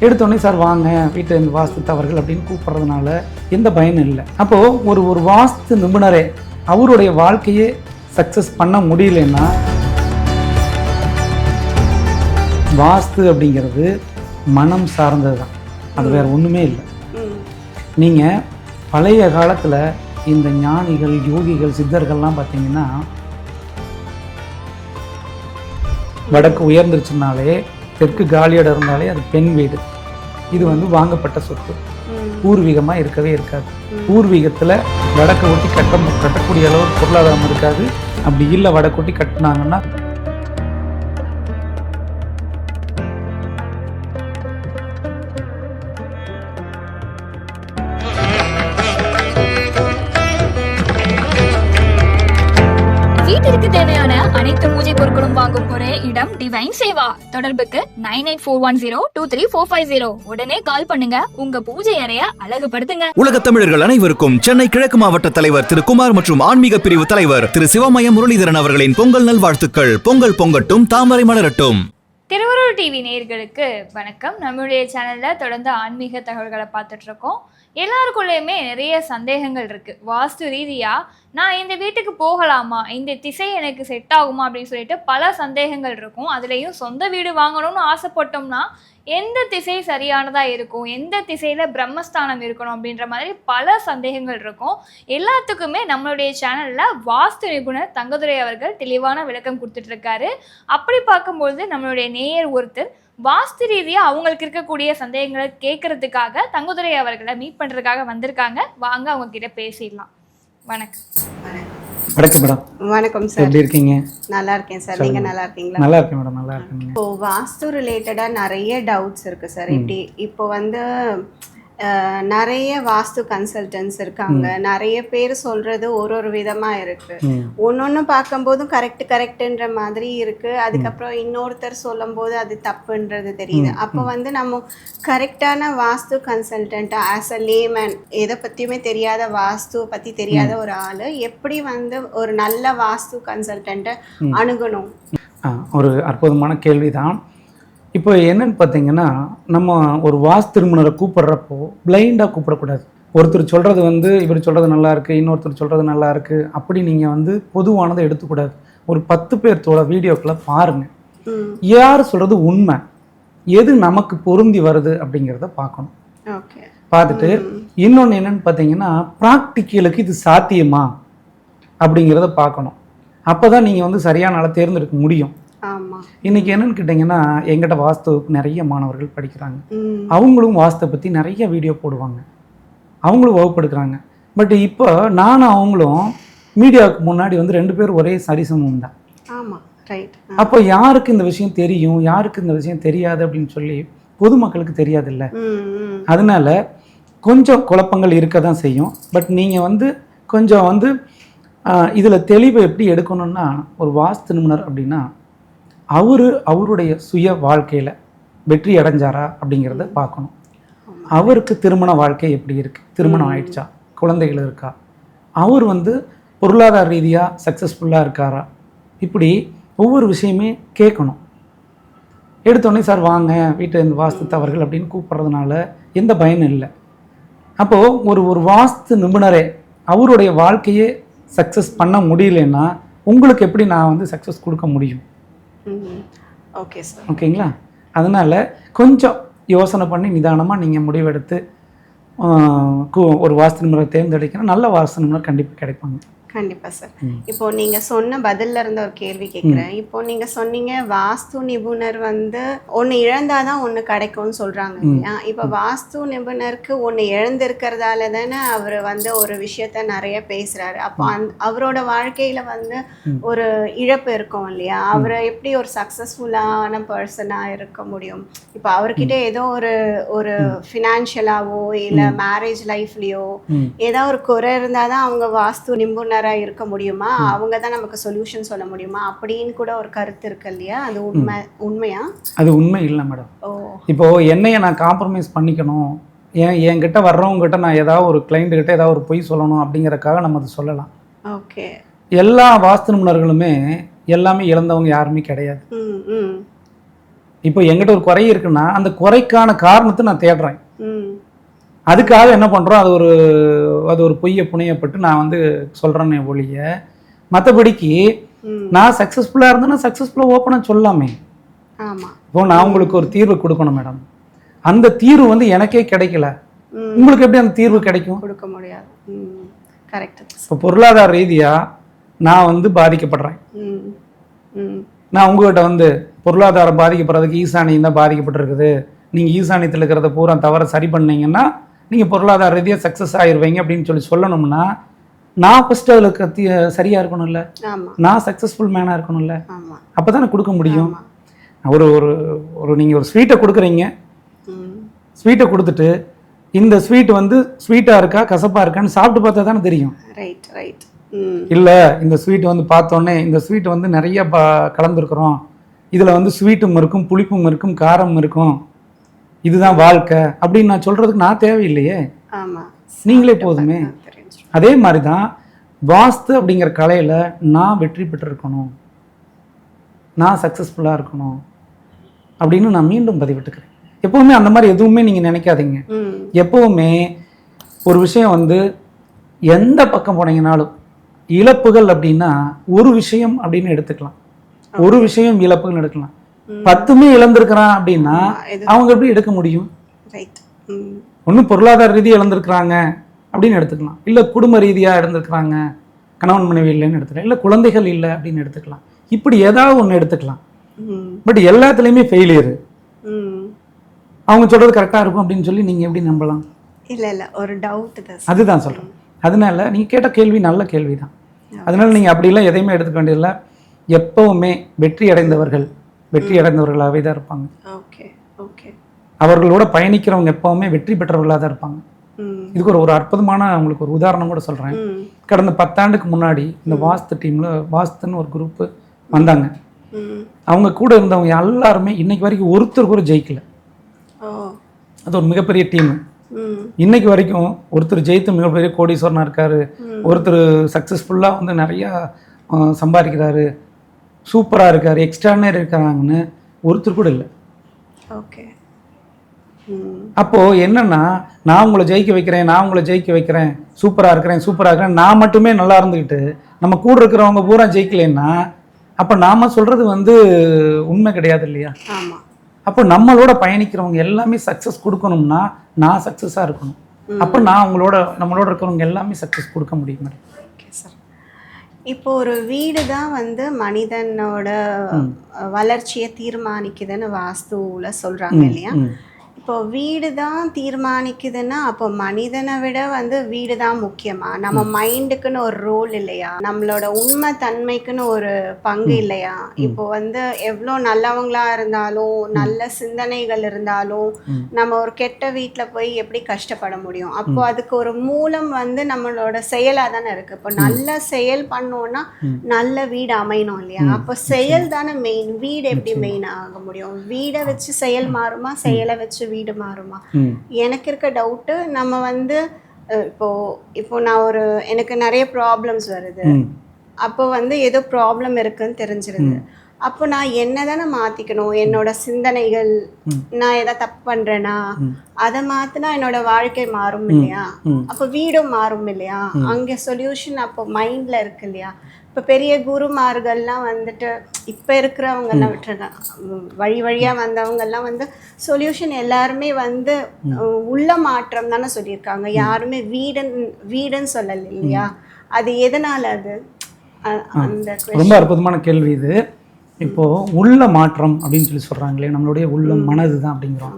எடுத்தோடனே சார் வாங்க வீட்டில் இருந்து வாஸ்து தவறுகள் அப்படின்னு கூப்பிட்றதுனால எந்த பயனும் இல்லை. அப்போது ஒரு வாஸ்து நிபுணரே அவருடைய வாழ்க்கையே சக்ஸஸ் பண்ண முடியலன்னா, வாஸ்து அப்படிங்கிறது மனம் சார்ந்தது தான், அது வேறு ஒன்றுமே இல்லை. நீங்கள் பழைய காலத்தில் இந்த ஞானிகள் யோகிகள் சித்தர்கள்லாம் பார்த்தீங்கன்னா வடக்கு உயர்ந்துருச்சுனாலே தெற்கு காலியிடம் இருந்தாலே அது பெண் வீடு, இது வாங்கப்பட்ட சொத்து, பூர்வீகமாக இருக்கவே இருக்காது. பூர்வீகத்தில் வடக்கை ஒட்டி கட்டக்கூடிய அளவு பொருளாதாரம் இருக்காது. அப்படி இல்லை வடக்கு ஒட்டி கட்டினாங்கன்னா வீட்டிற்கு தேவையான அனைத்து பூஜை பொருட்களும் வாங்கும் ஒரே இடம் டிவைன் சேவா. தொடர்புக்கு 9841023450. உடனே கால் பண்ணுங்க, உங்க பூஜை அறைய அழகுபடுத்துங்க. உலக தமிழர்கள் அனைவருக்கும் சென்னை கிழக்கு மாவட்ட தலைவர் திரு குமார் மற்றும் ஆன்மீக பிரிவு தலைவர் திரு சிவமயம் முரளிதரன் அவர்களின் பொங்கல் நல்வாழ்த்துக்கள். பொங்கல் பொங்கட்டும், தாமரை மலரட்டும். திருவருள் டிவி நேயர்களுக்கு வணக்கம். நம்மளுடைய சேனல்ல தொடர்ந்து ஆன்மீக தகவல்களை பார்த்துட்டு இருக்கோம். எல்லாருக்குள்ளேயுமே நிறைய சந்தேகங்கள் இருக்கு. வாஸ்து ரீதியா நான் இந்த வீட்டுக்கு போகலாமா, இந்த திசை எனக்கு செட் ஆகுமா அப்படின்னு சொல்லிட்டு பல சந்தேகங்கள் இருக்கும். அதுலேயும் சொந்த வீடு வாங்கணும்னு ஆசைப்பட்டோம்னா எந்த திசை சரியானதா இருக்கும், எந்த திசையில பிரம்மஸ்தானம் இருக்கணும் அப்படின்ற மாதிரி பல சந்தேகங்கள் இருக்கும். எல்லாத்துக்குமே நம்மளுடைய சேனல்ல வாஸ்து நிபுணர் தங்கதுரை அவர்கள் தெளிவான விளக்கம் கொடுத்துட்டு இருக்காரு. அப்படி பார்க்கும்போது நம்மளுடைய நேயர் ஒருத்தர் வாஸ்து ரீதியாக அவங்களுக்கு இருக்கக்கூடிய சந்தேகங்களை கேட்கறதுக்காக தங்கதுரை அவர்களை மீட் பண்ணுறதுக்காக வந்திருக்காங்க. வாங்க அவங்க கிட்ட பேசிடலாம். வணக்கம். வணக்கம் மேடம். வணக்கம் சார், எப்படி இருக்கீங்க? நல்லா இருக்கேன் சார், நீங்க நல்லா இருக்கீங்களா? நல்லா இருக்கேன் மேடம், நல்லா இருக்கேன். இப்போ வாஸ்து ரிலேட்டடா நிறைய டவுட்ஸ் இருக்கு சார். இப்போ நிறைய வாஸ்து கன்சல்டன்ஸ் இருக்காங்க. நிறைய பேர் சொல்றது ஒரு விதமா இருக்கு. ஒன்னொன்னு பார்க்கும்போதும் கரெக்ட்ன்ற மாதிரி இருக்கு. அதுக்கப்புறம் இன்னொருத்தர் சொல்லும் போது அது தப்புன்றது தெரியுது. அப்போ நம்ம கரெக்டான வாஸ்து கன்சல்டன்ட் ஆஸ் அ லேமேன், எதை பத்தியுமே தெரியாத வாஸ்து பத்தி தெரியாத ஒரு ஆளு எப்படி ஒரு நல்ல வாஸ்து கன்சல்டன்ட்டை அணுகணும்? ஒரு அற்புதமான கேள்விதான். இப்போ என்னன்னு பார்த்தீங்கன்னா, நம்ம ஒரு வாஸ்து நிபுணரை கூப்பிடுறப்போ பிளைண்டாக கூப்பிடக்கூடாது. ஒருத்தர் சொல்கிறது இவர் சொல்கிறது நல்லா இருக்குது, இன்னொருத்தர் சொல்கிறது நல்லா இருக்குது, அப்படி நீங்கள் பொதுவானதை எடுத்துக்கூடாது. ஒரு 10 பேர்த்தோட வீடியோக்களை பாருங்கள், யார் சொல்கிறது உண்மை, எது நமக்கு பொருந்தி வருது அப்படிங்கிறத பார்க்கணும். பார்த்துட்டு இன்னொன்று என்னன்னு பார்த்தீங்கன்னா, ப்ராக்டிக்கலுக்கு இது சாத்தியமா அப்படிங்கிறத பார்க்கணும். அப்போ தான் நீங்கள் சரியான ஆளை தேர்ந்தெடுக்க முடியும். இன்னைக்கு என்னன்னு கேட்டீங்கன்னா, எங்கிட்ட வாஸ்து நிறைய மாணவர்கள் படிக்கிறாங்க. அவங்களும் வாஸ்தை பற்றி நிறைய வீடியோ போடுவாங்க, அவங்களும் வகுப்படுக்கிறாங்க. பட் இப்போ நானும் அவங்களும் மீடியாவுக்கு முன்னாடி 2 பேர் ஒரே சரிசமம் தான். அப்போ யாருக்கு இந்த விஷயம் தெரியும், யாருக்கு இந்த விஷயம் தெரியாது அப்படின்னு சொல்லி பொதுமக்களுக்கு தெரியாது இல்லை. அதனால கொஞ்சம் குழப்பங்கள் இருக்க தான் செய்யும். பட் நீங்கள் கொஞ்சம் இதில் தெளிவை எப்படி எடுக்கணும்னா, ஒரு வாஸ்து நிபுணர் அப்படின்னா அவருடைய சுய வாழ்க்கையில் வெற்றி அடைஞ்சாரா அப்படிங்கிறத பார்க்கணும். அவருக்கு திருமண வாழ்க்கை எப்படி இருக்குது, திருமணம் ஆயிடுச்சா, குழந்தைகள் இருக்கா, அவர் பொருளாதார ரீதியாக சக்ஸஸ்ஃபுல்லாக இருக்காரா, இப்படி ஒவ்வொரு விஷயமே கேட்கணும். எடுத்தோடனே சார் வாங்க வீட்டில் இருந்து வாஸ்து தவறுகள் அப்படின்னு கூப்பிட்றதுனால எந்த பயனும் இல்லை. அப்போது ஒரு வாஸ்து நிபுணரே அவருடைய வாழ்க்கையே சக்ஸஸ் பண்ண முடியலன்னா உங்களுக்கு எப்படி நான் சக்ஸஸ் கொடுக்க முடியும்? ஓகே சார், ஓகேங்களா? அதனால் கொஞ்சம் யோசனை பண்ணி நிதானமாக நீங்கள் முடிவெடுத்து ஒரு வாஸ்து நிபுணரை தேர்ந்தெடுக்கணும். நல்ல வாஸ்து நிபுணர் கண்டிப்பாக கிடைப்பாங்க. கண்டிப்பா சார். இப்போ நீங்க சொன்ன பதில்ல இருந்த ஒரு கேள்வி கேட்குறேன். இப்போ நீங்க சொன்னீங்க வாஸ்து நிபுணர் ஒன்று இழந்தாதான் ஒன்று கிடைக்கும்னு சொல்றாங்க இல்லையா? இப்போ வாஸ்து நிபுணருக்கு ஒன்று இழந்திருக்கிறதால தானே அவர் ஒரு விஷயத்த நிறைய பேசுறாரு. அப்போ அவரோட வாழ்க்கையில ஒரு இழப்பு இருக்கும் இல்லையா? அவரை எப்படி ஒரு சக்சஸ்ஃபுல்லான பர்சனா இருக்க முடியும்? இப்போ அவர்கிட்ட ஏதோ ஒரு ஃபினான்ஷியலாவோ இல்லை மேரேஜ் லைஃப்லயோ ஏதாவது ஒரு குறை இருந்தாதான் அவங்க வாஸ்து நிபுணர் இருக்க முடியுமா? அவங்க தான் நமக்கு சொல்யூஷன் சொல்ல முடியுமா அப்படின்னு கூட ஒரு கருத்து இருக்கு இல்லையா? அது உண்மையா? அது உண்மை இல்லை மேடம். இப்போ என்னைய நான் காம்ப்ரமைஸ் பண்ணிக்கணும், என்கிட்ட வர்றவங்ககிட்ட நான் ஏதாவது ஒரு கிளைண்ட் கிட்ட ஏதாவது ஒரு பொய் சொல்லணும் அப்படிங்கறதுக்காக நம்ம அதை சொல்லலாம். ஓகே. எல்லா வாஸ்து நிபுணர்களுமே எல்லாமே இழந்தவங்க யாருமே கிடையாது. இப்போ எங்கிட்ட ஒரு குறை இருக்குன்னா அந்த குறைக்கான காரணத்தை நான் தேடுறேன். ம் அதுக்காக என்ன பண்ணுறோம், அது ஒரு பொய்யை புனையப்பட்டு நான் வந்து சொல்கிறேன்னே ஒழிய, மற்றபடிக்கு நான் சக்ஸஸ்ஃபுல்லாக இருந்தேன்னா சக்ஸஸ்ஃபுல்லாக ஓப்பனாக சொல்லாமே. ஆமாம். இப்போ நான் உங்களுக்கு ஒரு தீர்வு கொடுக்கணும் மேடம், அந்த தீர்வு வந்து எனக்கே கிடைக்கல, உங்களுக்கு எப்படி அந்த தீர்வு கிடைக்கும்? கொடுக்க முடியாது. கரெக்ட். இப்போ பொருளாதார ரீதியாக நான் வந்து பாதிக்கப்படுறேன். நான் உங்ககிட்ட வந்து பொருளாதாரம் பாதிக்கப்படுறதுக்கு ஈசானியம் தான் பாதிக்கப்பட்டிருக்குது, நீங்கள் ஈசானியத்தில் இருக்கிறத பூரா தவிர சரி பண்ணீங்கன்னா நீங்கள் பொருளாதார ரீதியாக சக்ஸஸ் ஆயிடுவீங்க அப்படின்னு சொல்லணும்னா நான் ஃபஸ்ட்டு அதில் சரியாக இருக்கணும்ல, நான் சக்ஸஸ்ஃபுல் மேனாக இருக்கணும்ல, அப்போ தானே கொடுக்க முடியும். ஒரு ஒரு ஒரு நீங்கள் ஒரு ஸ்வீட்டை கொடுக்குறீங்க, ஸ்வீட்டை கொடுத்துட்டு இந்த ஸ்வீட் வந்து ஸ்வீட்டாக இருக்கா கசப்பாக இருக்கான்னு சாப்பிட்டு பார்த்தா தானே தெரியும். Right right. இல்லை இந்த ஸ்வீட் வந்து பார்த்தோன்னே இந்த ஸ்வீட் வந்து நிறைய கலந்துருக்குறோம், இதில் வந்து ஸ்வீட்டும் இருக்கும் புளிப்பும் இருக்கும் காரம் இருக்கும், இதுதான் வாழ்க்கை அப்படின்னு நான் சொல்கிறதுக்கு நான் தேவையில்லையே, நீங்களே போதுமே. அதே மாதிரி தான் வாஸ்து அப்படிங்கிற கலையில் நான் வெற்றி பெற்றிருக்கணும், நான் சக்ஸஸ்ஃபுல்லாக இருக்கணும் அப்படின்னு நான் மீண்டும் பதிவிட்டுக்கிறேன். எப்போவுமே அந்த மாதிரி எதுவுமே நீங்கள் நினைக்காதீங்க. எப்போவுமே ஒரு விஷயம் வந்து எந்த பக்கம் போனீங்கனாலும் இழப்புகள் அப்படின்னா ஒரு விஷயம் அப்படின்னு எடுத்துக்கலாம், ஒரு விஷயம் இழப்புகள் எடுக்கலாம். 10மே இழந்திருக்கிறான் அப்படின்னா அவங்க எப்படி எடுக்க முடியும்? ஒன்றும் பொருளாதார ரீதியாக இழந்திருக்கிறாங்க அப்படின்னு எடுத்துக்கலாம், இல்லை குடும்ப ரீதியாக இழந்திருக்கிறாங்க, கணவன் மனைவி இல்லைன்னு எடுத்துக்கலாம், இல்லை குழந்தைகள் இல்லை அப்படின்னு எடுத்துக்கலாம், இப்படி ஏதாவது ஒன்று எடுத்துக்கலாம். பட் எல்லாத்துலேயுமே ஃபெயிலியரு. அவங்க சொல்கிறது கரெக்டாக இருக்கும் அப்படின்னு சொல்லி நீங்கள் எப்படி நம்பலாம்? இல்லை இல்லை, ஒரு டவுட் தான், அதுதான் சொல்கிறேன். அதனால நீங்கள் கேட்ட கேள்வி நல்ல கேள்வி தான். அதனால நீங்கள் அப்படிலாம் எதையுமே எடுத்துக்க வேண்டியதில்லை. எப்பவுமே வெற்றி அடைந்தவர்களாகவே தான் இருப்பாங்க. Okay okay. அவர்களோட பயணிக்கிறவங்க எப்பவுமே வெற்றி பெற்றவர்களாக தான் இருப்பாங்க. இதுக்கு ஒரு அற்புதமான உங்களுக்கு ஒரு உதாரணம் கூட சொல்கிறேன். கடந்த 10 ஆண்டுக்கு முன்னாடி இந்த வாஸ்து டீமில் வாஸ்துன்னு ஒரு குரூப்பு வந்தாங்க. அவங்க கூட இருந்தவங்க எல்லாருமே இன்னைக்கு வரைக்கும் ஒருத்தர் கூட ஜெயிக்கல. அது ஒரு மிகப்பெரிய டீம். இன்னைக்கு வரைக்கும் ஒருத்தர் ஜெயித்து மிகப்பெரிய கோடீஸ்வரனாக இருக்காரு, ஒருத்தர் சக்ஸஸ்ஃபுல்லாக வந்து நிறையா சம்பாதிக்கிறாரு, சூப்பராக இருக்காரு, எக்ஸ்ட்ரானரி இருக்காங்கன்னு ஒருத்தர் கூட இல்லை. ஓகே. அப்போது என்னன்னா, நான் உங்களை ஜெயிக்க வைக்கிறேன், சூப்பராக இருக்கிறேன் நான் மட்டுமே நல்லா இருந்துக்கிட்டு நம்ம கூட இருக்கிறவங்க பூரா ஜெயிக்கலைன்னா அப்போ நாம் சொல்கிறது வந்து உண்மை கிடையாது இல்லையா? அப்போ நம்மளோட பயணிக்கிறவங்க எல்லாமே சக்ஸஸ் கொடுக்கணும்னா நான் சக்ஸஸாக இருக்கணும். அப்போ நம்மளோட இருக்கிறவங்க எல்லாமே சக்ஸஸ் கொடுக்க முடியும். Okay sir. இப்போ ஒரு வீடு தான் வந்து மனிதனோட வளர்ச்சியை தீர்மானிக்குதுன்னு வாஸ்துல சொல்றாங்க இல்லையா? இப்போ வீடு தான் தீர்மானிக்குதுன்னா அப்போ மனிதனை விட வந்து வீடு தான் முக்கியமா? நம்ம மைண்டுக்குன்னு ஒரு ரோல் இல்லையா? நம்மளோட உண்மை தன்மைக்குன்னு ஒரு பங்கு இல்லையா? இப்போ வந்து எவ்வளோ நல்லவங்களா இருந்தாலும் நல்ல சிந்தனைகள் இருந்தாலும் நம்ம ஒரு கெட்ட வீட்டில் போய் எப்படி கஷ்டப்பட முடியும்? அப்போ அதுக்கு ஒரு மூலம் வந்து நம்மளோட செயலாக தானே இருக்கு. இப்போ நல்ல செயல் பண்ணோம்னா நல்ல வீடு அமையணும் இல்லையா? அப்போ செயல் தானே மெயின், வீடு எப்படி மெயின் ஆக முடியும்? வீடை வச்சு செயல் மாறுமா, செயலை வச்சு வீடு மாறுமா? எனக்கு இருக்க டவுட்டு, நம்ம வந்து இப்போ நான் எனக்கு நிறைய ப்ராப்ளம்ஸ் வருது, அப்போ வந்து ஏதோ ப்ராப்ளம் இருக்குன்னு தெரிஞ்சிருது. அப்போ நான் என்னதானே மாத்திக்கணும்? என்னோட சிந்தனைகள், நான் எதாவது தப்பு பண்றேன்னா அதை மாத்தினா என்னோட வாழ்க்கை மாறும் இல்லையா? அப்போ வீடும் மாறும் இல்லையா? அங்க சொல்யூஷன் அப்போ மைண்ட்ல இருக்கு இல்லையா? இப்போ பெரிய குருமார்கள்லாம் வந்துட்டு இப்போ இருக்கிறவங்கெல்லாம் விட்டுருக்காங்க, வழியாக வந்தவங்கெல்லாம் வந்து சொல்யூஷன் எல்லாருமே வந்து உள்ள மாற்றம் தானே சொல்லியிருக்காங்க. யாருமே வீடுன்னு சொல்லலை இல்லையா? அது எதனால்? அது அந்த ரொம்ப அற்புதமான கேள்வி இது. இப்போது உள்ள மாற்றம் அப்படின்னு சொல்லி சொல்கிறாங்களே, நம்மளுடைய உள்ள மனது தான் அப்படிங்கிறோம்.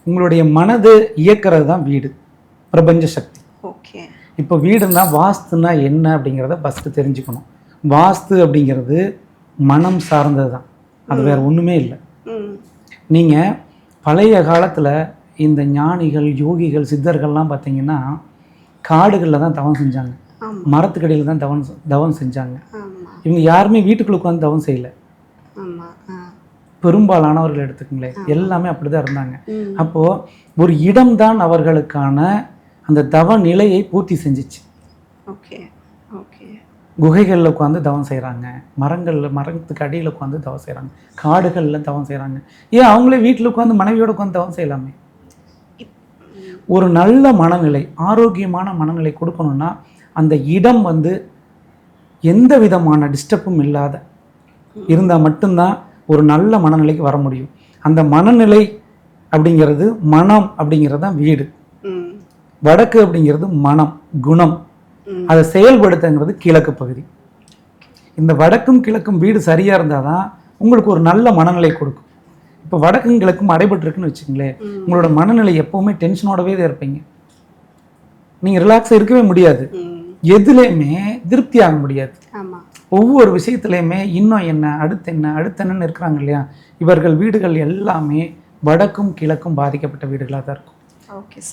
உங்களுடைய மனது இயக்கிறது தான் வீடு, பிரபஞ்ச சக்தி. ஓகே. இப்போ வீடுன்னா வாஸ்துன்னா என்ன அப்படிங்கிறத ஃபஸ்ட்டு தெரிஞ்சுக்கணும். வாஸ்து அப்படிங்கிறது மனம் சார்ந்தது தான், அது வேறு ஒன்றுமே இல்லை. நீங்கள் பழைய காலத்தில் இந்த ஞானிகள், யோகிகள், சித்தர்கள்லாம் பார்த்தீங்கன்னா காடுகளில் தான் தவம் செஞ்சாங்க, மரத்துக்கடியில் தான் தவம் செஞ்சாங்க. இவங்க யாருமே வீட்டுக்குள்ள உட்காந்து தவம் செய்யலை. பெரும்பாலானவர்கள் எடுத்துக்கங்களேன், எல்லாமே அப்படிதான் இருந்தாங்க. அப்போது ஒரு இடம்தான் அவர்களுக்கான அந்த தவ நிலையை பூர்த்தி செஞ்சிச்சு. Okay okay. குகைகளில் உட்காந்து தவம் செய்கிறாங்க, மரத்துக்கு அடியில் உட்காந்து தவம் செய்கிறாங்க, காடுகளில் தவம் செய்கிறாங்க. ஏன் அவங்களே வீட்டில் உட்காந்து மனைவியோடு உட்காந்து தவம் செய்யலாமே? ஒரு நல்ல மனநிலை, ஆரோக்கியமான மனநிலை கொடுக்கணும்னா அந்த இடம் வந்து எந்த விதமான டிஸ்டர்பும் இல்லாத இருந்தால் மட்டும்தான் ஒரு நல்ல மனநிலைக்கு வர முடியும். அந்த மனநிலை அப்படிங்கிறது, மனம் அப்படிங்கிறது தான் வீடு. வடக்கு அப்படிங்கிறது மனம், குணம். அதை செயல்படுத்துங்கிறது கிழக்கு பகுதி. இந்த வடக்கும் கிழக்கும் வீடு சரியாக இருந்தால் தான் உங்களுக்கு ஒரு நல்ல மனநிலை கொடுக்கும். இப்போ வடக்கும் கிழக்கும் அடைபட்டுருக்குன்னு வச்சுங்களேன், உங்களோட மனநிலை எப்போவுமே டென்ஷனோடவே தான் இருப்பீங்க. நீங்கள் ரிலாக்ஸாக இருக்கவே முடியாது, எதுலேயுமே திருப்தி ஆக முடியாது. ஒவ்வொரு விஷயத்துலையுமே இன்னும் என்ன, அடுத்து என்னன்னு இருக்கிறாங்க இல்லையா? இவர்கள் வீடுகள் எல்லாமே வடக்கும் கிழக்கும் பாதிக்கப்பட்ட வீடுகளாக தான் இருக்கும்.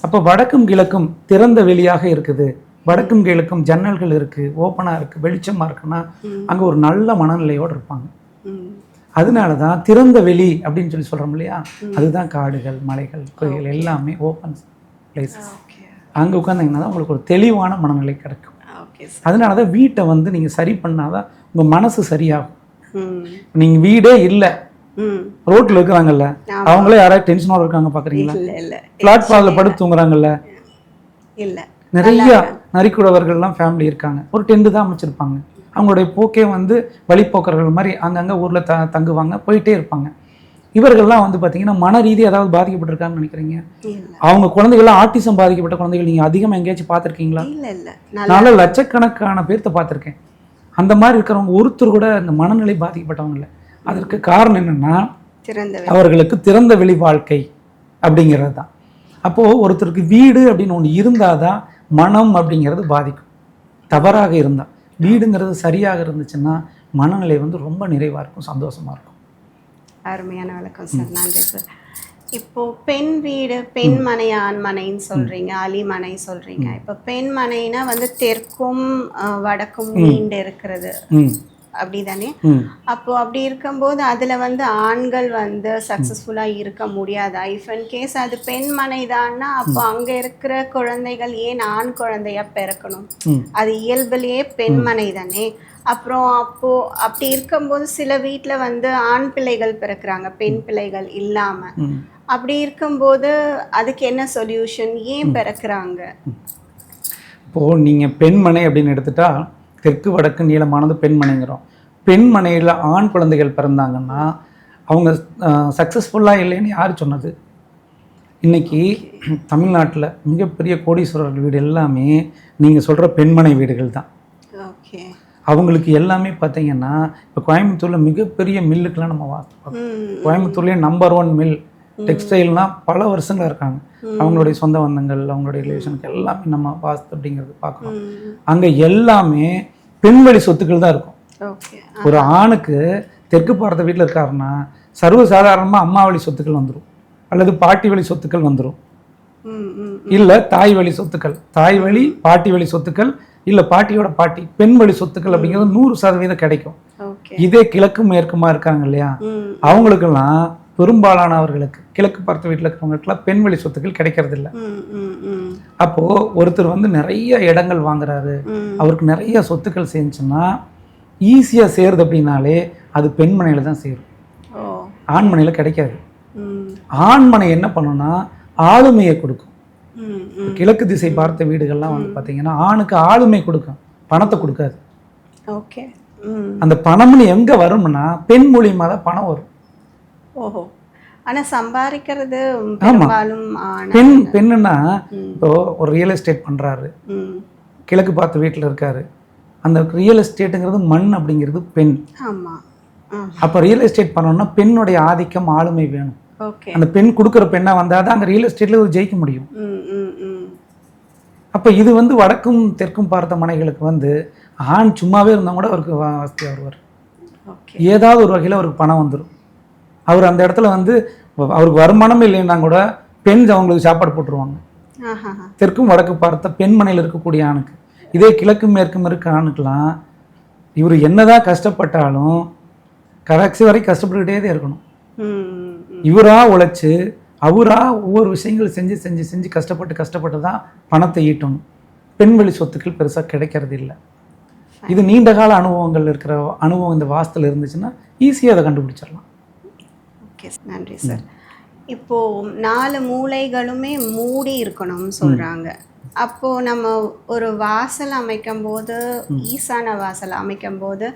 அப்போ வடக்கும் கிழக்கும் திறந்த வெளியாக இருக்குது, வடக்கும் கிழக்கும் ஜன்னல்கள் இருக்குது, ஓப்பனாக இருக்குது, வெளிச்சமாக இருக்குன்னா அங்கே ஒரு நல்ல மனநிலையோடு இருப்பாங்க. அதனால தான் திறந்த வெளி அப்படின்னு சொல்லி சொல்கிறோம் இல்லையா? அதுதான் காடுகள், மலைகள், கோயில்கள் எல்லாமே ஓப்பன் பிளேசஸ். அங்கே உட்காந்திங்கன்னா தான் உங்களுக்கு ஒரு தெளிவான மனநிலை கிடைக்கும். அதனால தான் வீட்டை வந்து நீங்கள் சரி பண்ணாதான் உங்கள் மனசு சரியாகும். நீங்கள் வீடே இல்லை, ரோட்டில் இருக்கிறாங்கல்ல, அவங்களே யாராவது டென்ஷனோட இருக்காங்க பார்க்குறீங்களா? பிளாட்ஃபார்மில் படுத்து தூங்குறாங்கல்ல, நிறைய நரிக்குறவர்கள்லாம் ஃபேமிலி இருக்காங்க, ஒரு டென்ட் தான் அமைச்சிருப்பாங்க. அவங்களுடைய போக்கே வந்து வழிப்போக்கர்கள் மாதிரி அங்கங்கே ஊரில் தங்குவாங்க, போயிட்டே இருப்பாங்க. இவர்கள்லாம் வந்து பார்த்தீங்கன்னா மன ரீதி ஏதாவது பாதிக்கப்பட்டிருக்காங்கன்னு நினைக்கிறீங்க? அவங்க குழந்தைகள்லாம் ஆட்டிசம் பாதிக்கப்பட்ட குழந்தைகள் நீங்கள் அதிகமாக எங்கேயாச்சும் பார்த்துருக்கீங்களா? நல்ல லட்சக்கணக்கான பேர்த்த பார்த்துருக்கேன். அந்த மாதிரி இருக்கிறவங்க ஒருத்தர் கூட அந்த மனநிலை பாதிக்கப்பட்டவங்க இல்லை. அதற்கு காரணம் என்னென்னா, அவர்களுக்கு திறந்த வெளி வாழ்க்கை அப்படிங்கிறது தான். அப்போது ஒருத்தருக்கு வீடு அப்படின்னு ஒன்று இருந்தால் தான் மனம் அப்படிங்கிறது பாதிக்கும். தவறாக இருந்தால், வீடுங்கிறது சரியாக இருந்துச்சுன்னா மனநிலை வந்து ரொம்ப நிறைவாக இருக்கும், சந்தோஷமாக இருக்கும். அருமையான விளக்கம் சார், நன்றி சார். இப்போ பெண் வீடு, பெண் மனை, ஆண் மனைன்னு சொல்றீங்க, அலிமனை சொல்றீங்க. இப்போ பெண் மனைனா வந்து தெற்கும் வடக்கும் நீண்டு இருக்கிறது அப்படிதானே? அப்போ அப்படி இருக்கும்போது அதுல வந்து ஆண்கள் வந்து சக்சஸ்ஃபுல்லா இருக்க முடியாதா? இஃப் இன் கேஸ் அது பெண் மனை தான்னா அப்போ அங்க இருக்கிற குழந்தைகள் ஏன் ஆண் குழந்தையா பிறக்கணும்? அது இயல்பிலேயே பெண் மனை தானே. அப்புறம் அப்போ அப்படி இருக்கும்போது சில வீட்டுல வந்து ஆண் பிள்ளைகள் பிறக்கிறாங்க, பெண் பிள்ளைகள் இல்லாம. அப்படி இருக்கும்போது அதுக்கு என்ன சொல்யூஷன்? ஏன் பிறக்கிறாங்க? இப்போ நீங்க பெண்மனை அப்படின்னு எடுத்துட்டா தெற்கு வடக்கு நீளமானது பெண்மனைங்கிறோம். பெண்மனையில் ஆண் குழந்தைகள் பிறந்தாங்கன்னா அவங்க சக்ஸஸ்ஃபுல்லாக இல்லைன்னு யார் சொன்னது? இன்னைக்கு தமிழ்நாட்டில் மிகப்பெரிய கோடீஸ்வரர்கள் வீடு எல்லாமே நீங்கள் சொல்கிற பெண்மனை வீடுகள் தான். அவங்களுக்கு எல்லாமே பார்த்தீங்கன்னா இப்போ கோயம்புத்தூரில் மிகப்பெரிய மில்லுக்கெல்லாம் நம்ம பார்ப்போம். கோயம்புத்தூர்லேயே நம்பர் 1 மில் டெக்ஸ்டைல்னால் பல வருஷங்களாக இருக்காங்க. அவங்களுடைய சொந்த பந்தங்கள், அவங்களுடைய ரிலேஷனுக்கு எல்லாமே நம்ம வாஸ்து அப்படிங்கிறது பார்க்கணும். அங்கே எல்லாமே பெண்வழி சொத்துக்கள் தான் இருக்கும். ஒரு ஆணுக்கு தெற்கு பார்த்த வீட்டில் இருக்காருன்னா சர்வசாதாரணமாக அம்மா வழி சொத்துக்கள் வந்துடும், அல்லது பாட்டி வழி சொத்துக்கள் வந்துடும், இல்லை தாய் வழி சொத்துக்கள், தாய் வழி பாட்டி வழி சொத்துக்கள், இல்லை பாட்டியோட பாட்டி பெண் வழி சொத்துக்கள் அப்படிங்கிறது 100% கிடைக்கும். இதே கிழக்கு மேற்குமா இருக்காங்க இல்லையா, அவங்களுக்கெல்லாம் பெரும்பாலானவர்களுக்கு கிழக்கு பார்த்த வீட்டில் இருக்கிறவங்களுக்குலாம் பெண் வழி சொத்துக்கள் கிடைக்கிறது இல்லை. அப்போ ஒருத்தர் வந்து நிறைய இடங்கள் வாங்குறாரு, அவருக்கு நிறைய சொத்துக்கள் சேர்ந்துச்சுன்னா ஈஸியாக சேருது அப்படின்னாலே அது பெண்மனையில தான் சேரும், ஆண்மனையில் கிடைக்காது. ஆண்மனை என்ன பண்ணுன்னா ஆளுமையை கொடுக்கும். கிழக்கு திசை பார்த்த வீடுகள்லாம் வந்து பார்த்தீங்கன்னா ஆணுக்கு ஆளுமை கொடுக்கும், பணத்தை கொடுக்காது. அந்த பணம்னு எங்க வரும்னா பெண் மூலியமா தான் பணம் வரும். ஓஹோ, ஆனா சம்பாதிக்கிறது பெண்ணுன்னா இப்போ ஒரு ரியல் எஸ்டேட் பண்றாரு, கிழக்கு பார்த்த வீட்டில் இருக்காரு, அந்த ரியல் எஸ்டேட்டுங்கிறது மண் அப்படிங்கிறது பெண். அப்போ ரியல் எஸ்டேட் பண்ணோம்னா பெண்ணுடைய ஆதிக்கம் ஆளுமை வேணும். அந்த பெண் கொடுக்குற பெண்ணா வந்தால் தான் அந்த ரியல் எஸ்டேட்ல ஜெயிக்க முடியும். அப்போ இது வந்து வடக்கும் தெற்கும் பார்த்த மனைகளுக்கு வந்து ஆண் சும்மாவே இருந்தால் கூட அவருக்கு வசதியாக வருவார், ஏதாவது ஒரு வகையில் அவருக்கு பணம் வந்துடும். அவர் அந்த இடத்துல வந்து அவருக்கு வருமானம் இல்லைன்னா கூட பெண் அவங்களுக்கு சாப்பாடு போட்டுருவாங்க. தெற்கும் வடக்கு பார்த்த பெண்மனையில் இருக்கக்கூடிய ஆணுக்கு. இதே கிழக்கு மேற்கும் இருக்க ஆணுக்கெல்லாம் இவர் என்னதான் கஷ்டப்பட்டாலும் கடைசி வரை கஷ்டப்பட்டுக்கிட்டே தான் இருக்கணும். இவரா உழைச்சு அவரா ஒவ்வொரு விஷயங்கள் செஞ்சு செஞ்சு செஞ்சு கஷ்டப்பட்டு தான் பணத்தை ஈட்டணும். பெண்வெளி சொத்துக்கள் பெருசாக கிடைக்கிறது இல்லை. இது நீண்ட கால அனுபவங்கள் இருக்கிற அனுபவம் இந்த வாஸ்துல இருந்துச்சுன்னா ஈஸியாக அதை கண்டுபிடிச்சிடலாம். ஓகே, நன்றி சார். இப்போ 4 மூலைகளுமே மூடி இருக்கணும்னு சொல்றாங்க. அப்போ நம்ம ஒரு வாசல் அமைக்கும் போது, ஈசான வாசல் அமைக்கும் போது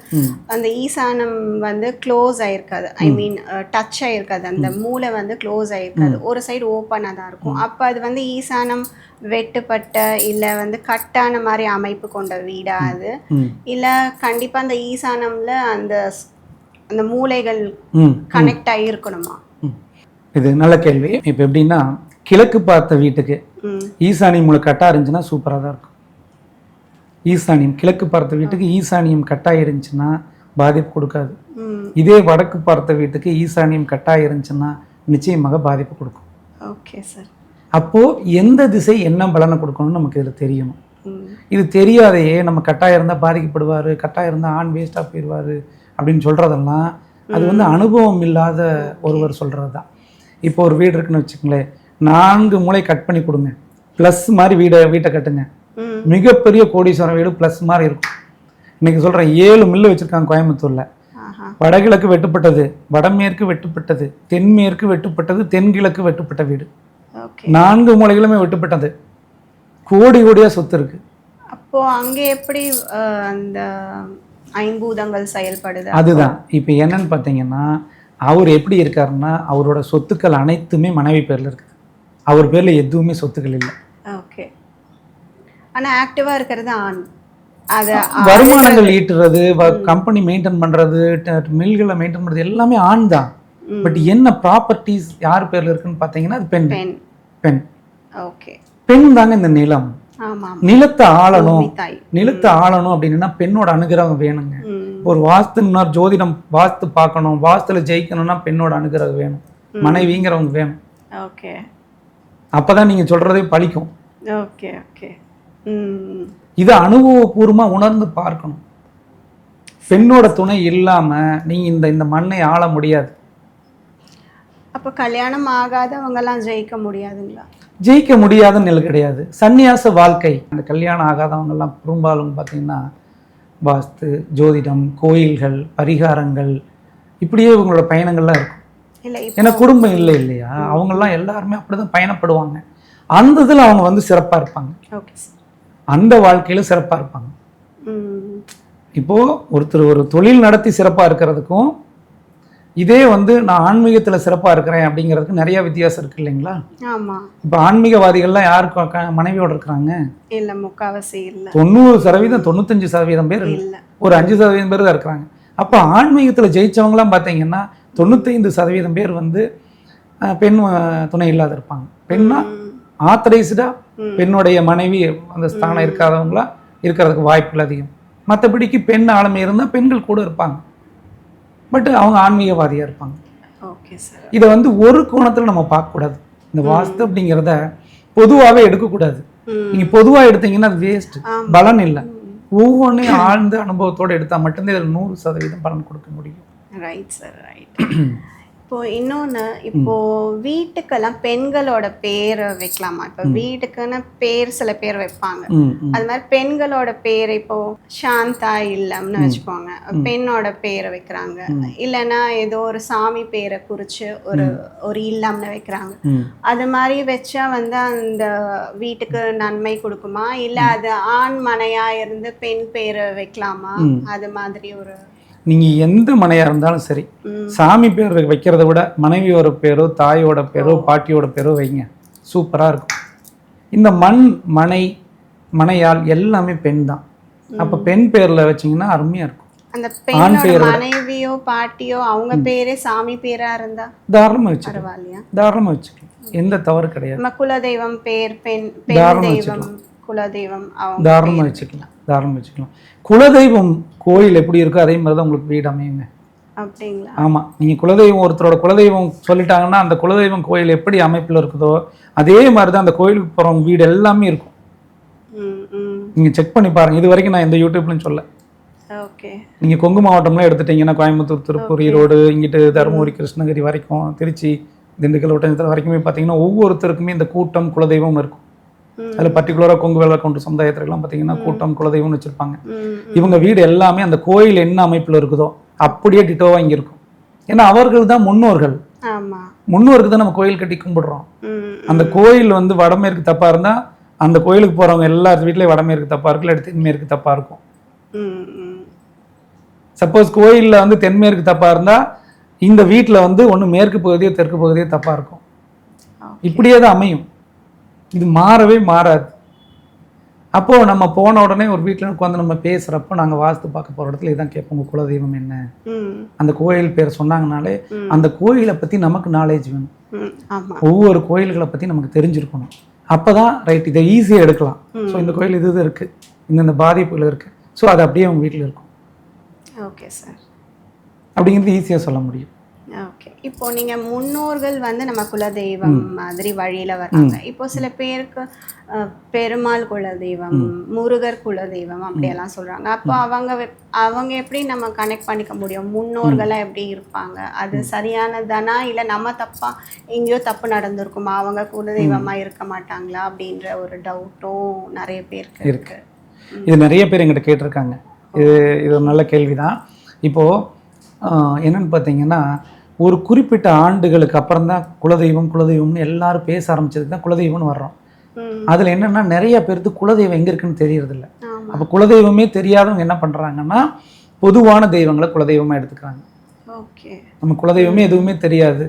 அந்த ஈசானம் வந்து க்ளோஸ் ஆயிருக்காது, ஐ மீன் டச் ஆயிருக்காது, அந்த மூளை வந்து க்ளோஸ் ஆயிருக்காது, ஒரு சைடு ஓப்பனாக தான் இருக்கும். அப்போ அது வந்து ஈசானம் வெட்டுப்பட்ட இல்லை வந்து கட்டான மாதிரி அமைப்பு கொண்ட வீடா அது, இல்லை கண்டிப்பாக அந்த ஈசானம்ல அந்த அந்த மூளைகள் கனெக்ட் ஆகியிருக்கணுமா? இது நல்ல கேள்வி. இப்போ எப்படின்னா, கிழக்கு பார்த்த வீட்டுக்கு ஈசானியம் மூளை கட்டா இருந்துச்சுன்னா சூப்பராக தான் இருக்கும். ஈசானியம் கிழக்கு பார்த்த வீட்டுக்கு ஈசானியம் கட்டாக இருந்துச்சுன்னா பாதிப்பு கொடுக்காது. இதே வடக்கு பார்த்த வீட்டுக்கு ஈசானியம் கட்டாக இருந்துச்சுன்னா நிச்சயமாக பாதிப்பு கொடுக்கும். Okay sir. அப்போது எந்த திசை என்ன பலனை கொடுக்கணும்னு நமக்கு இதில் தெரியணும். இது தெரியாதையே நம்ம கட்டாயம் இருந்தால் பாதிக்கப்படுவார், கட்டாயம் இருந்தால் ஆண் வேஸ்ட்டாக போயிடுவார் அப்படின்னு சொல்கிறதெல்லாம் அது வந்து அனுபவம் இல்லாத ஒருவர் சொல்கிறது தான். இப்போ ஒரு வீடு இருக்குன்னு வச்சுக்கங்களேன், 4 மூளை கட் பண்ணி கொடுங்க, ப்ளஸ் மாதிரி வீட்டை கட்டுங்க, மிகப்பெரிய கோடீஸ்வரம் வீடு ப்ளஸ் மாதிரி இருக்கும். இன்னைக்கு சொல்கிறேன், 7 மில்லு வச்சுருக்காங்க கோயம்புத்தூரில். வடகிழக்கு வெட்டுப்பட்டது, வடமேற்கு வெட்டுப்பட்டது, தென்மேற்கு வெட்டுப்பட்டது, தென்கிழக்கு வெட்டுப்பட்ட வீடு, 4 மூலைகளுமே வெட்டுப்பட்டது, கோடி கோடியாக சொத்து இருக்கு. அப்போ அங்கே எப்படி அந்த ஐம்பூதங்கள் செயல்படுது? அதுதான் இப்போ என்னன்னு பார்த்தீங்கன்னா, அவர் எப்படி இருக்காருன்னா, அவரோட சொத்துக்கள் அனைத்துமே மனைவி பேரில் இருக்குது, அவர் பேரில் எதுவுமே சொத்துக்கள் இல்லை. ஓகே. ஆனால் ஆக்டிவாக இருக்கிறது ஆண். அது வருமானங்கள் ஈட்டுறது, கம்பெனி மெயின்டைன் பண்ணுறது, மில்களை மெயின்டைன் பண்ணுறது எல்லாமே ஆண் தான். பட் என்ன ப்ராப்பர்ட்டிஸ் யார் பேரில் இருக்குன்னு பார்த்தீங்கன்னா அது பெண். பெண். ஓகே. பெண் தாங்க இந்த நிலம். நிலத்தை ஆளணும், நிலத்தை ஆளணும் அப்படின்னா பெண்ணோட அனுகிரகம் வேணுங்க. ஒரு வாஸ்துன்னா ஜோதிடம் வாஸ்து பார்க்கணும், வாஸ்துல ஜெயிக்கணும்னா பெண்ணோட அனுகிரகம் வேணும், மனைவிங்கிறவங்க வேணும். ஓகே. அப்பதான் நீங்க சொல்றதே பலிக்கும். Okay okay. இதை அனுபவபூர்வமா உணர்ந்து பார்க்கணும். பெண்ணோட துணை இல்லாம நீங்க இந்த மண்ணை ஆள முடியாது. அப்போ கல்யாணம் ஆகாதவங்கெல்லாம் ஜெயிக்க முடியாதுங்களா? ஜெயிக்க முடியாதுன்னு நிலை கிடையாது. சந்நியாச வாழ்க்கை, அந்த கல்யாணம் ஆகாதவங்கெல்லாம் பெரும்பாலும் பார்த்தீங்கன்னா வாஸ்து, ஜோதிடம், கோயில்கள், பரிகாரங்கள், இப்படியே இவங்களோட பயணங்கள்லாம் இருக்கும். ஏன்னா குடும்பம் இல்லை இல்லையா, அவங்கெல்லாம் எல்லாருமே அப்படிதான் பயணப்படுவாங்க. அந்த இதில் அவங்க வந்து சிறப்பாக இருப்பாங்க, அந்த வாழ்க்கையில் சிறப்பாக இருப்பாங்க. இப்போது ஒருத்தர் ஒரு தொழில் நடத்தி சிறப்பாக இருக்கிறதுக்கும் இதே வந்து நான் ஆன்மீகத்தில் சிறப்பாக இருக்கிறேன் அப்படிங்கிறதுக்கு நிறைய வித்தியாசம் இருக்கு இல்லைங்களா? ஆமாம். இப்போ ஆன்மீகவாதிகள்லாம் யாருக்கு மனைவியோடு இருக்கிறாங்க? இல்லை, முக்கால்வாசி இல்லை. 90%, 95% பேர் இல்லை, ஒரு 5% பேர் தான் இருக்கிறாங்க. அப்போ ஆன்மீகத்தில் ஜெயித்தவங்களாம் பார்த்தீங்கன்னா 95% பேர் வந்து பெண் துணை இல்லாத இருப்பாங்க. பெண்ணா ஆத்தரைஸ்டாக பெண்ணுடைய மனைவி அந்த ஸ்தானம் இருக்காதவங்களா இருக்கிறதுக்கு வாய்ப்புகள் அதிகம். மற்றபடிக்கு பெண் ஆளுமை இருந்தால் பெண்கள் கூட இருப்பாங்க, பட் அவங்க ஆன்மீகவாதியாக இருப்பாங்க. Okay sir. இதை வந்து ஒரு கோணத்தில் நம்ம பார்க்கக்கூடாது. இந்த வாஸ்து அப்படிங்கிறத பொதுவாகவே எடுக்கக்கூடாது. நீங்கள் பொதுவாக எடுத்தீங்கன்னா அது வேஸ்ட், பலன் இல்லை. ஒவ்வொன்றையும் ஆழ்ந்த அனுபவத்தோடு எடுத்தால் மட்டும்தான் இதில் 100% பலன் கொடுக்க முடியும். Right sir, right. இப்போ இன்னொன்று, இப்போ வீட்டுக்கெல்லாம் பெண்களோட பேர் வைக்கலாமா? இப்போ வீட்டுக்குன்னு பேர் சில பேர் வைப்பாங்க, அது மாதிரி பெண்களோட பேர் இப்போ சாந்தா இல்லம்னு வச்சுக்கோங்க, பெண்ணோட பேரை வைக்கிறாங்க. இல்லைன்னா ஏதோ ஒரு சாமி பேரை குறிச்சு ஒரு இல்லம்னு வைக்கிறாங்க. அது மாதிரி வச்சா வந்து அந்த வீட்டுக்கு நன்மை கொடுக்குமா? இல்லை அது ஆண் மனையா இருந்து பெண் பேரை வைக்கலாமா? அது மாதிரி ஒரு நீங்கள் எந்த மனையாக இருந்தாலும் சரி, சாமி பேர் வைக்கிறத விட மனைவியோட பேரோ தாயோட பேரோ பாட்டியோட பேரோ வைங்க, சூப்பராக இருக்கும். இந்த மனையால் எல்லாமே பெண் தான். அப்போ பெண் பேரில் வச்சிங்கன்னா அருமையாக இருக்கும். அந்த பெண்ணோட மனைவியோ பாட்டியோ அவங்க பேரே சாமி பேரா இருந்தா தாராளமாக வச்சுக்கலாம், தாராளமாக வச்சுக்கலாம், எந்த தவறு கிடையாது. நம்ம குலதெய்வம் பேர் பெண் தெய்வம் குலதெய்வம் தாராளமாக வச்சுக்கலாம், தாராளமாக வச்சுக்கலாம். குலதெய்வம் கோயில் எப்படி இருக்கோ அதே மாதிரி தான் உங்களுக்கு வீடு அமையுங்க. அப்படிங்களா? ஆமாம். நீங்கள் குலதெய்வம் ஒருத்தரோட குலதெய்வம் சொல்லிட்டாங்கன்னா அந்த குலதெய்வம் கோயில் எப்படி அமைப்பில் இருக்குதோ அதே மாதிரி தான் அந்த கோயிலுக்கு போகிறவங்க வீடு எல்லாமே இருக்கும். நீங்கள் செக் பண்ணி பாருங்கள். இது வரைக்கும் நான் எந்த யூடியூப்லையும் சொல்ல. ஓகே. நீங்கள் கொங்கு மாவட்டம்லாம் எடுத்துட்டிங்கன்னா கோயம்புத்தூர், திருப்பூர், ஈரோடு, இங்கிட்டு தருமபுரி, கிருஷ்ணகிரி வரைக்கும், திருச்சி, திண்டுக்கல், ஒட்டஞ்சத்திரம் வரைக்குமே பார்த்தீங்கன்னா ஒவ்வொருத்தருக்குமே இந்த கூட்டம் குலதெய்வம் இருக்கும். அதில் பர்டிகுலராக கொங்கு வேலை கொண்டு சமுதாயத்திலலாம் பார்த்தீங்கன்னா கூட்டம் குலதெய்வம்னு வச்சுருப்பாங்க. இவங்க வீடு எல்லாமே அந்த கோயில் என்ன அமைப்பில் இருக்குதோ அப்படியே டிட்டோவாக இங்கே இருக்கும். ஏன்னா அவர்கள் தான் முன்னோர்கள். முன்னோருக்கு தான் நம்ம கோயில் கட்டி கும்பிடுறோம். அந்த கோயில் வந்து வடமேற்கு தப்பாக இருந்தால் அந்த கோயிலுக்கு போகிறவங்க எல்லார் வீட்லேயும் வடமேற்கு தப்பாக இருக்கும், இல்லாட்டி தென்மேற்கு தப்பாக இருக்கும். சப்போஸ் கோயிலில் வந்து தென்மேற்கு தப்பாக இருந்தால் இந்த வீட்டில் வந்து ஒன்று மேற்கு பகுதியோ தெற்கு பகுதியோ தப்பாக இருக்கும். இப்படியே தான் அமையும். இது மாறவே மாறாது. அப்போது நம்ம போன உடனே ஒரு வீட்டில் உட்காந்து நம்ம பேசுகிறப்போ நாங்கள் வாஸ்து பார்க்க போகிற இடத்துல இதான் கேட்போம், உங்கள் குலதெய்வம் என்ன, அந்த கோயில் பேர் சொன்னாங்கனாலே அந்த கோயிலை பற்றி நமக்கு நாலேஜ் வேணும். ஒவ்வொரு கோயில்களை பற்றி நமக்கு தெரிஞ்சிருக்கணும். அப்போ தான் ரைட் இதை ஈஸியாக எடுக்கலாம். ஸோ இந்த கோயில் இது இருக்குது, இந்த பாதிப்புகள் இருக்குது, ஸோ அது அப்படியே அவங்க வீட்டில் இருக்கும். Okay sir. அப்படிங்கிறது ஈஸியாக சொல்ல முடியும். ஓகே. இப்போ நீங்கள் முன்னோர்கள் வந்து நம்ம குலதெய்வம் மாதிரி வழியில் வர்றாங்க. இப்போ சில பேருக்கு பெருமாள் குலதெய்வம், முருகர் குலதெய்வம் அப்படியெல்லாம் சொல்கிறாங்க. அப்போ அவங்க எப்படி நம்ம கனெக்ட் பண்ணிக்க முடியும்? முன்னோர்களாக எப்படி இருப்பாங்க? அது சரியானதானா இல்லை நம்ம தப்பாக எங்கேயோ தப்பு நடந்திருக்குமா, அவங்க குலதெய்வமாக இருக்க மாட்டாங்களா அப்படின்ற ஒரு டவுட்டும் நிறைய பேருக்கு இருக்கு. இது நிறைய பேர் எங்கிட்ட கேட்டிருக்காங்க. இது ஒரு நல்ல கேள்வி தான். இப்போது என்னென்னு பார்த்தீங்கன்னா, ஒரு குறிப்பிட்ட ஆண்டுகளுக்கு அப்புறம் தான் குலதெய்வம்னு எல்லாரும் பேச ஆரம்பிச்சதுக்கு தான் குலதெய்வம்னு வர்றோம். அதில் என்னென்னா நிறைய பேருக்கு குலதெய்வம் எங்கே இருக்குன்னு தெரியறதில்ல. அப்போ குலதெய்வமே தெரியாதவங்க என்ன பண்ணுறாங்கன்னா பொதுவான தெய்வங்களை குலதெய்வமாக எடுத்துக்கிறாங்க. ஓகே. நம்ம குலதெய்வமே எதுவுமே தெரியாது,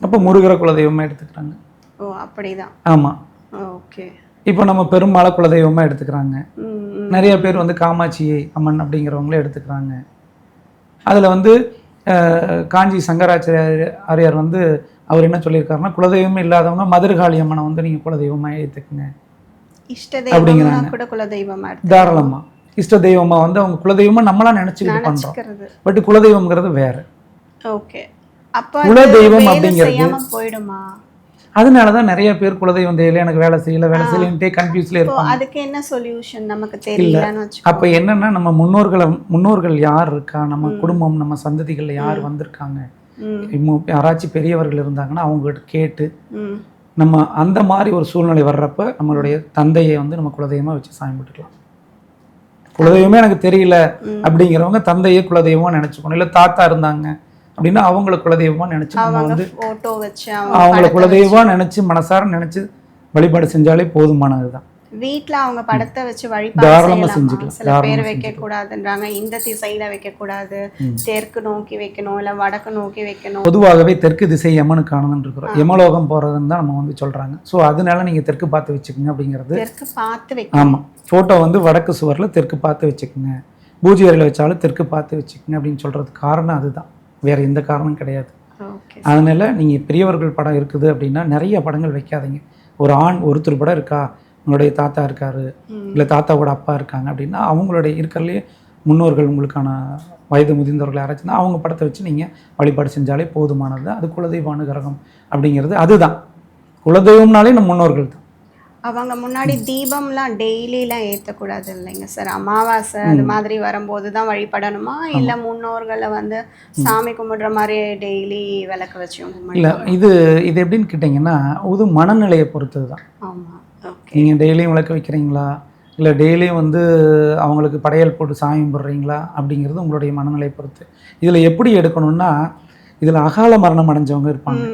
அப்போ முருகரை குலதெய்வமாக எடுத்துக்கிறாங்க. ஓ அப்படிதான். ஆமாம். ஓகே. இப்போ நம்ம பெருமாளை குலதெய்வமாக எடுத்துக்கிறாங்க. நிறைய பேர் வந்து காமாட்சி அம்மன் அப்படிங்கிறவங்களே எடுத்துக்கிறாங்க. அதில் வந்து காஞ்சி சங்கராச்சாரியார் வந்து அவர் என்ன சொல்லியிருக்காருன்னா, குலதெய்வமே இல்லாதவங்க மதுரகாளி அம்மனை வந்து நீங்கள் குலதெய்வமாக ஏற்றுக்குங்க அப்படிங்கிறாங்க. தாராளமாக இஷ்ட தெய்வமாக வந்து அவங்க குலதெய்வமாக நம்மளாம் நினச்சிக்கிட்டு பண்ணுறோம். பட் குலதெய்வம்ங்கிறது வேற. ஓகே. குலதெய்வம் அப்படிங்கிறது போயிடுமா? அதனால தான் நிறைய பேர் குலதெய்வம் தெரியல, எனக்கு வேலை செய்யலன்ட்டே கன்ஃபியூஸ்ல இருப்பாங்க. அதுக்கு என்ன சொல்யூஷன் நமக்கு தெரியலன்னு வச்சுக்கோ. அப்போ என்னன்னா நம்ம முன்னோர்கள் யார் இருக்கா, நம்ம குடும்பம் நம்ம சந்ததிகள்ல யார் வந்திருக்காங்க, யாராச்சும் பெரியவர்கள் இருந்தாங்கன்னா அவங்ககிட்ட கேட்டு நம்ம அந்த மாதிரி ஒரு சூழ்நிலை வர்றப்ப நம்மளுடைய தந்தையை வந்து நம்ம குலதெய்வமா வச்சு சாமி போட்டுக்கலாம். குலதெய்வமே எனக்கு தெரியல அப்படிங்கிறவங்க தந்தையே குலதெய்வமா நினைச்சுக்கணும். இல்லை தாத்தா இருந்தாங்க அப்படின்னா அவங்கள குலதெய்வமா நினைச்சு நம்ம வந்து அவங்கள குலதெய்வமா நினைச்சு மனசார நினைச்சு வழிபாடு செஞ்சாலே போதுமானதுதான். வீட்டில் அவங்க படத்தை வச்சு வழிபாடு செஞ்சுக்கலாம். சில பேர் வைக்க கூடாதுன்றாங்க, இந்த திசையில வைக்க கூடாது, தெற்கு நோக்கி வைக்கணும், இல்லை வடக்கு நோக்கி வைக்கணும். பொதுவாகவே தெற்கு திசை யமனுக்கானதுன்னு இருக்கிறோம். யமலோகம் போறதுன்னு தான் நம்ம வந்து சொல்றாங்க. ஸோ அதனால நீங்க தெற்கு பார்த்து வச்சுக்கோங்க அப்படிங்கிறது. தெற்கு பார்த்து வைக்கணும். ஆமாம். ஃபோட்டோ வந்து வடக்கு சுவரில் தெற்கு பார்த்து வச்சுக்கோங்க, பூஜை அறையில் வச்சாலும் தெற்கு பார்த்து வச்சுக்கோங்க அப்படின்னு சொல்றதுக்கு காரணம் அதுதான், வேற எந்த காரணம் கிடையாது. அதனால நீங்க பெரியவர்கள் படம் இருக்குது அப்படின்னா நிறைய படங்கள் வைக்காதீங்க. ஒரு ஆண் ஒருத்தர் படம் இருக்கா, உங்களுடைய தாத்தா இருக்காரு, இல்லை தாத்தாவோட அப்பா இருக்காங்க அப்படின்னா அவங்களுடைய இருக்கிறதுலேயே முன்னோர்கள் உங்களுக்கான வயது முதிர்ந்தவர்கள் யாராச்சுன்னா அவங்க படத்தை வச்சு நீங்கள் வழிபாடு செஞ்சாலே போதுமானது. அது குலதெய்வ அனுகிரகம் அப்படிங்கிறது அதுதான். குலதெய்வம்னாலே நம்ம முன்னோர்கள் தான். அவங்க முன்னாடி தீபம்லாம் டெய்லிலாம் ஏற்றக்கூடாது இல்லைங்க சார்? அமாவாசை அது மாதிரி வரும்போது தான் வழிபடணுமா, இல்லை முன்னோர்களை வந்து சாமி கும்பிடுற மாதிரி டெய்லி விளக்கு வச்சு? இல்லை, இது எப்படின்னு கேட்டிங்கன்னா இது மனநிலையை பொறுத்தது தான். ஆமாம். ஓகே. நீங்கள் டெய்லியும் விளக்கு வைக்கிறீங்களா, இல்லை டெய்லியும் வந்து அவங்களுக்கு படையல் போட்டு சாமி கும்பிட்றீங்களா அப்படிங்கிறது உங்களுடைய மனநிலையை பொறுத்து. இதில் எப்படி எடுக்கணும்னா, இதில் அகால மரணம் அடைஞ்சவங்க இருப்பாங்க,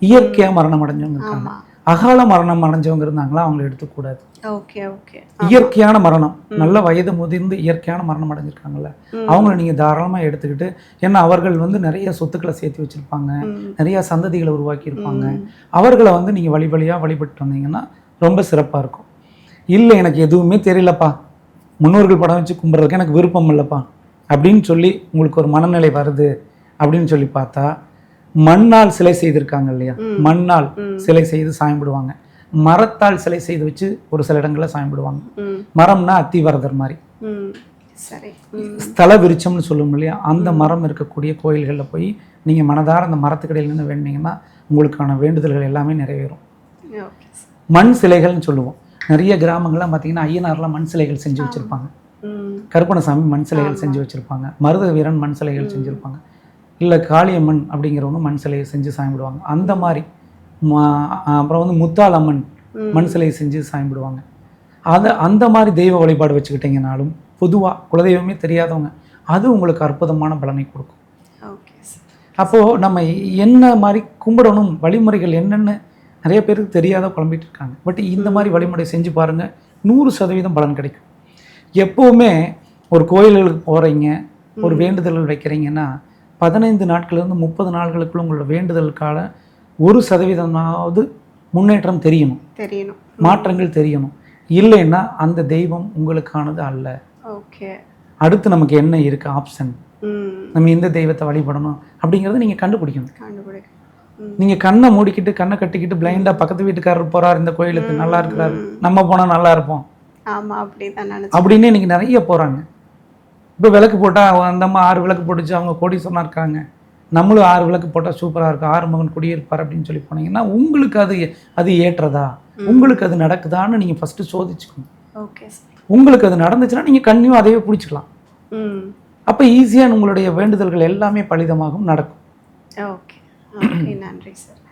இயற்கையாக மரணம் அடைஞ்சவங்க இருக்காங்க. அகால மரணம் அடைஞ்சவங்க இருந்தாங்களா அவங்களை எடுத்துக்கூடாது. Okay okay. இயற்கையான மரணம், நல்ல வயது முதிர்ந்து இயற்கையான மரணம் அடைஞ்சிருக்காங்கல்ல அவங்கள நீங்கள் தாராளமாக எடுத்துக்கிட்டு, ஏன்னா அவர்கள் வந்து நிறைய சொத்துக்களை சேர்த்து வச்சுருப்பாங்க, நிறைய சந்ததிகளை உருவாக்கியிருப்பாங்க. அவர்களை வந்து நீங்கள் வழிபலியாக வழிபட்டு வந்தீங்கன்னா ரொம்ப சிறப்பாக இருக்கும். இல்லை எனக்கு எதுவுமே தெரியலப்பா, முன்னோர்கள் படம் வச்சு கும்பிட்றதுக்கு எனக்கு விருப்பம் இல்லைப்பா அப்படின்னு சொல்லி உங்களுக்கு ஒரு மனநிலை வருது அப்படின்னு சொல்லி பார்த்தா, மண்ணால் சிலை செய்திருக்காங்க இல்லையா, மண்ணால் சிலை செய்து சாயம்பிடுவாங்க. மரத்தால் சிலை செய்து வச்சு ஒரு சில இடங்களில் சாயம்பிடுவாங்க. மரம்னா அத்திவரதர் மாதிரி, ஸ்தல விருட்சம்னு சொல்லுவோம் இல்லையா, அந்த மரம் இருக்கக்கூடிய கோயில்களில் போய் நீங்கள் மனதார அந்த மரத்துக்கடையில் நின்று வேண்டிங்கன்னா உங்களுக்கான வேண்டுதல்கள் எல்லாமே நிறைவேறும். மண் சிலைகள்னு சொல்லுவோம். நிறைய கிராமங்கள்லாம் பார்த்தீங்கன்னா ஐயனார்லாம் மண் சிலைகள் செஞ்சு வச்சுருப்பாங்க, கருப்பணசாமி மண் சிலைகள் செஞ்சு வச்சுருப்பாங்க, மருத வீரன் மண் சிலைகள் செஞ்சுருப்பாங்க, இல்லை காளியம்மன் அப்படிங்கிறவங்க மண் சிலையை செஞ்சு சாயம்பிடுவாங்க. அந்த மாதிரி அப்புறம் வந்து முத்தாலம்மன் மண் சிலை செஞ்சு சாம்பிடுவாங்க. அந்த மாதிரி தெய்வ வழிபாடு வச்சுக்கிட்டிங்கனாலும் பொதுவாக குலதெய்வமே தெரியாதவங்க அது உங்களுக்கு அற்புதமான பலனை கொடுக்கும். Okay sir. அப்போது நம்ம என்ன மாதிரி கும்பிடணும், வழிமுறைகள் என்னென்னு நிறைய பேருக்கு தெரியாத குழம்பிட்டு இருக்காங்க. பட் இந்த மாதிரி வழிமுறை செஞ்சு பாருங்கள், 100% பலன் கிடைக்கும். எப்போவுமே ஒரு கோயில்களுக்கு போகிறீங்க, ஒரு வேண்டுதல்கள் வைக்கிறீங்கன்னா 15 நாட்கள்லேருந்து 30 நாட்களுக்குள்ள உங்களோட வேண்டுதலுக்கான 1% முன்னேற்றம் தெரியணும், மாற்றங்கள் தெரியணும். இல்லைன்னா அந்த தெய்வம் உங்களுக்கானது அல்ல. ஓகே. அடுத்து நமக்கு என்ன இருக்குது ஆப்ஷன், நம்ம இந்த தெய்வத்தை வழிபடணும் அப்படிங்கிறத நீங்கள் கண்டுபிடிக்கணும். நீங்கள் கண்ணை மூடிக்கிட்டு கண்ணை கட்டிக்கிட்டு பிளைண்டாக பக்கத்து வீட்டுக்காரர் போகிறார் இந்த கோயிலுக்கு, நல்லா இருக்கிறாரு, நம்ம போனால் நல்லா இருப்போம் அப்படின்னு இன்னைக்கு நிறைய போகிறாங்க. இப்போ விளக்கு போட்டால் அந்த அம்மா 6 விளக்கு போட்டுச்சு, அவங்க கோடீஸ்வரனா இருக்காங்க, நம்மளும் 6 விளக்கு போட்டால் சூப்பராக இருக்கும், 6 மகன் குடியிருப்பார் அப்படின்னு சொல்லி போனீங்கன்னா உங்களுக்கு அது ஏற்றதா, உங்களுக்கு அது நடக்குதான்னு நீங்கள் ஃபஸ்ட்டு சோதிச்சுக்கணும். ஓகே. உங்களுக்கு அது நடந்துச்சுன்னா நீங்கள் கண்ணியும் அதையே பிடிச்சிக்கலாம். அப்போ ஈஸியாக உங்களுடைய வேண்டுதல்கள் எல்லாமே பலிதமாகவும் நடக்கும். ஓகே. ஓகே, நன்றி சார்.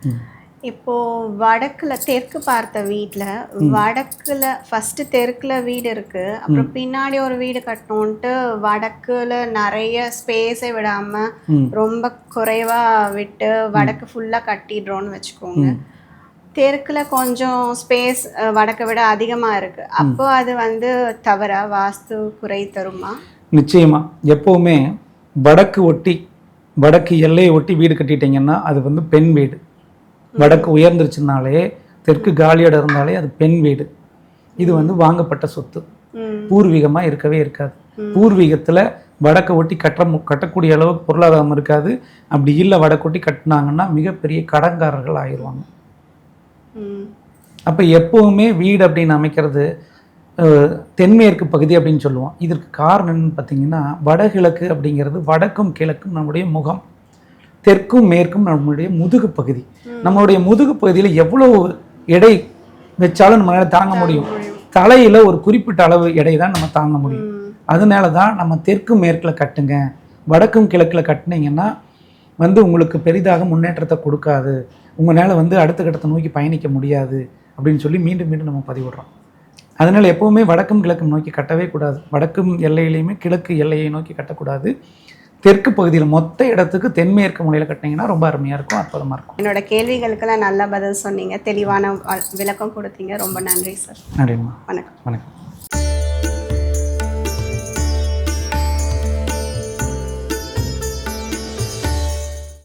இப்போ வடக்குல தெற்கு பார்த்த வீட்டில் வடக்குல ஃபர்ஸ்ட் தெற்குல வீடு இருக்கு, அப்புறம் பின்னாடி ஒரு வீடு கட்டணும்ட்டு வடக்குல நிறைய ஸ்பேஸை விடாம ரொம்ப குறைவா விட்டு வடக்கு ஃபுல்லா கட்டிடுறோம்னு வச்சுக்கோங்க. தெற்குல கொஞ்சம் ஸ்பேஸ் வடக்கை விட அதிகமா இருக்கு, அப்போ அது தவறா, வாஸ்து குறை தருமா? நிச்சயமா. எப்பவுமே வடக்கு எல்லையை ஒட்டி வீடு கட்டிட்டீங்கன்னா அது பெண் வீடு. வடக்கு உயர்ந்துருச்சுனாலே, தெற்கு காலியோட இருந்தாலே அது பெண் வீடு. இது வாங்கப்பட்ட சொத்து, பூர்வீகமாக இருக்கவே இருக்காது. பூர்வீகத்தில் வடக்கை ஒட்டி கட்டக்கூடிய அளவுக்கு பொருளாதாரம் இருக்காது. அப்படி இல்லை வடக்கு ஒட்டி கட்டினாங்கன்னா மிகப்பெரிய கடன்காரர்கள் ஆயிடுவாங்க. அப்போ எப்போவுமே வீடு அப்படின்னு அமைக்கிறது தென்மேற்கு பகுதி அப்படின்னு சொல்லுவோம். இதற்கு காரணம் என்னன்னு பார்த்தீங்கன்னா, வடகிழக்கு அப்படிங்கிறது வடக்கும் கிழக்கும் நம்முடைய முகம், தெற்கும் மேற்கும் நம்மளுடைய முதுகு பகுதி. நம்மளுடைய முதுகு பகுதியில் எவ்வளவு எடை வச்சாலும் நம்மளால தாங்க முடியும். தலையில் ஒரு குறிப்பிட்ட அளவு எடை தான் நம்ம தாங்க முடியும். அதனால தான் நம்ம தெற்கு மேற்கில் கட்டுங்க, வடக்கும் கிழக்கில் கட்டினீங்கன்னா உங்களுக்கு பெரிதாக முன்னேற்றத்தை கொடுக்காது, உங்களால் அடுத்த கட்டத்தை நோக்கி பயணிக்க முடியாது அப்படின்னு சொல்லி மீண்டும் மீண்டும் நம்ம பதிவிடுறோம். அதனால் எப்போவுமே வடக்கும் கிழக்கும் நோக்கி கட்டவே கூடாது. வடக்கும் எல்லையிலையுமே கிழக்கு எல்லையை நோக்கி கட்டக்கூடாது. தெற்கு பகுதியில் மொத்த இடத்துக்கு தென்மேற்கு முனையில் கட்டினீங்கன்னா ரொம்ப அருமையாக இருக்கும், அற்புதமாக இருக்கும். என்னோட கேள்விகளுக்கெல்லாம் நல்ல பதில் சொன்னீங்க, தெளிவான விளக்கம் கொடுத்தீங்க. ரொம்ப நன்றி சார். நன்றிம்மா. வணக்கம். வணக்கம்.